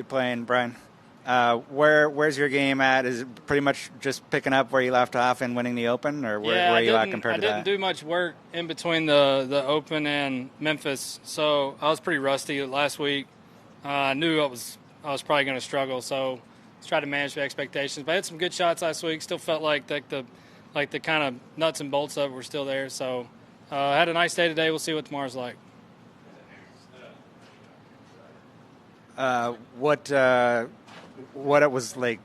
Good playing, Brian. Where's your game at? Is it pretty much just picking up where you left off and winning the Open, or where are you at compared to that? I didn't do much work in between the Open and Memphis, so I was pretty rusty last week. I knew I was probably going to struggle, so let's try to manage the expectations. But I had some good shots last week. Still felt like the kind of nuts and bolts of it were still there. So I had a nice day today. We'll see what tomorrow's like. What it was like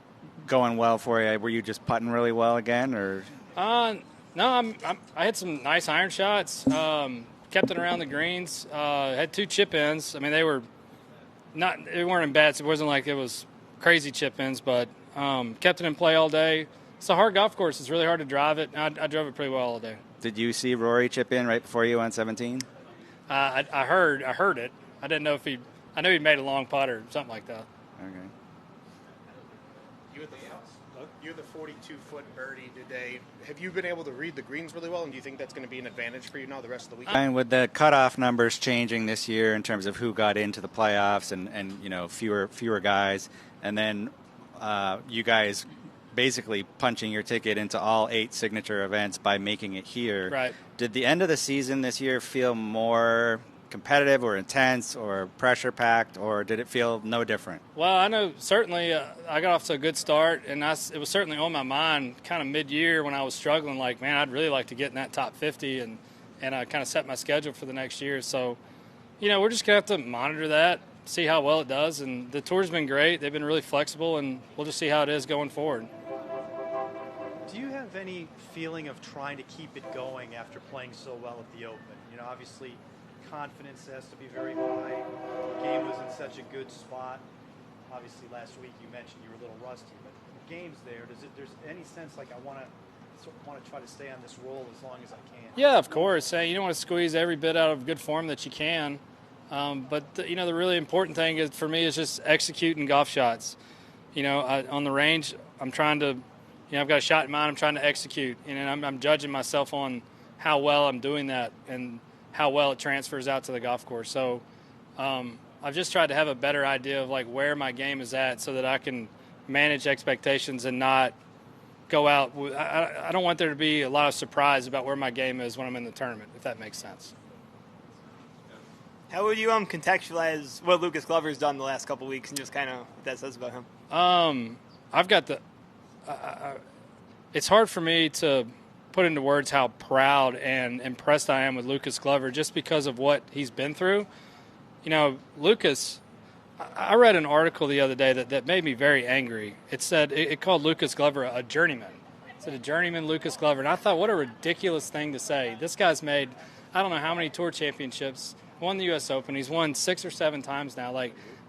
going well for you? Were you just putting really well again, or? No, I had some nice iron shots. Kept it around the greens. Had 2 chip ins. I mean, they weren't in bad. So it wasn't like it was crazy chip ins, but kept it in play all day. It's a hard golf course. It's really hard to drive it. I drove it pretty well all day. Did you see Rory chip in right before you on 17? I heard it. I didn't know if I knew he'd made a long putt or something like that. Okay. You had the 42-foot birdie today. Have you been able to read the greens really well, and do you think that's going to be an advantage for you now the rest of the week? And with the cutoff numbers changing this year in terms of who got into the playoffs and fewer guys, and then you guys basically punching your ticket into all 8 signature events by making it here. Right. Did the end of the season this year feel more competitive or intense or pressure-packed, or did it feel no different? Well, I know certainly I got off to a good start, and it was certainly on my mind kind of mid-year when I was struggling, like, man, I'd really like to get in that top 50 and kind of set my schedule for the next year. So, we're just going to have to monitor that, see how well it does, and the tour's been great. They've been really flexible, and we'll just see how it is going forward. Do you have any feeling of trying to keep it going after playing so well at the Open? Obviously confidence has to be very high. The game was in such a good spot. Obviously last week you mentioned you were a little rusty, but the game's there. There's any sense like I want to try to stay on this roll as long as I can? Yeah, of course. You want to squeeze every bit out of good form that you can. But the really important thing for me is just executing golf shots. On the range, I'm trying to, I've got a shot in mind. I'm trying to execute, and I'm judging myself on how well I'm doing that and how well it transfers out to the golf course. So I've just tried to have a better idea of like where my game is at so that I can manage expectations and not go out. I don't want there to be a lot of surprise about where my game is when I'm in the tournament, if that makes sense. How would you contextualize what Lucas Glover's done the last couple of weeks and just kind of what that says about him? I've got it's hard for me to put into words how proud and impressed I am with Lucas Glover just because of what he's been through. Lucas, I read an article the other day that made me very angry. It said, it called Lucas Glover a journeyman. It said a journeyman Lucas Glover. And I thought, what a ridiculous thing to say. This guy's made, I don't know how many tour championships, won the U.S. Open. He's won 6 or 7 times now.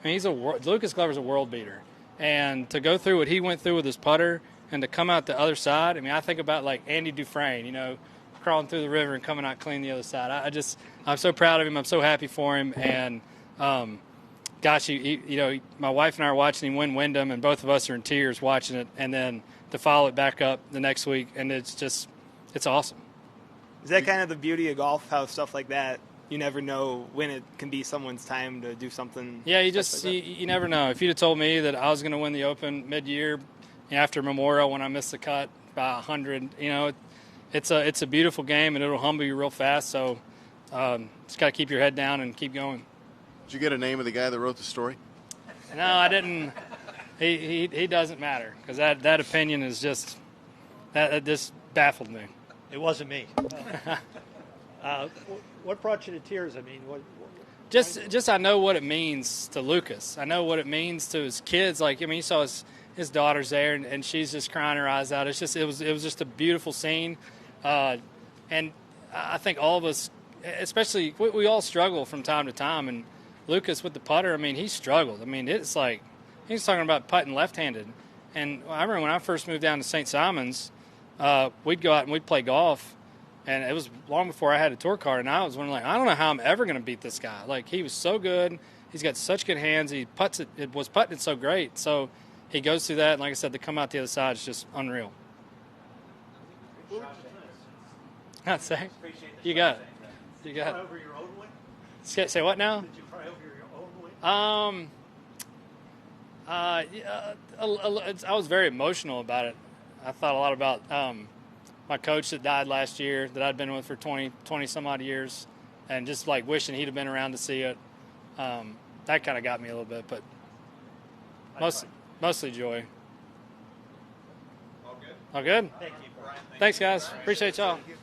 Lucas Glover's a world beater. And to go through what he went through with his putter and to come out the other side, I think about like Andy Dufresne, crawling through the river and coming out clean the other side. I'm so proud of him. I'm so happy for him. And, gosh, my wife and I are watching him win Wyndham, and both of us are in tears watching it. And then to follow it back up the next week, and it's awesome. Is that kind of the beauty of golf, how stuff like that, you never know when it can be someone's time to do something? Yeah, you never know. If you'd have told me that I was going to win the Open mid-year after Memorial when I missed the cut by 100, it's a beautiful game, and it'll humble you real fast. So just got to keep your head down and keep going. Did you get a name of the guy that wrote the story? No, I didn't. He doesn't matter because that opinion is just that just baffled me. It wasn't me. What brought you to tears? Just I know what it means to Lucas. I know what it means to his kids. You saw his daughter's there, and she's just crying her eyes out. It was just a beautiful scene, and I think all of us, especially we all struggle from time to time. And Lucas with the putter, he struggled. It's like he's talking about putting left-handed. And I remember when I first moved down to St. Simons, we'd go out and we'd play golf. And it was long before I had a tour card, and I was wondering, I don't know how I'm ever going to beat this guy. He was so good. He's got such good hands. He puts it. It was putting it so great. So he goes through that, and like I said, to come out the other side is just unreal. I'd say. You got it. You got it. Over your own win? Say what now? Did you cry over your own win? I was very emotional about it. I thought a lot about my coach that died last year that I'd been with for 20 some odd years, and just like wishing he'd have been around to see it. That kind of got me a little bit, but mostly joy. All good? All good? Thank you, Brian. Thanks, guys. Appreciate y'all. Thank you.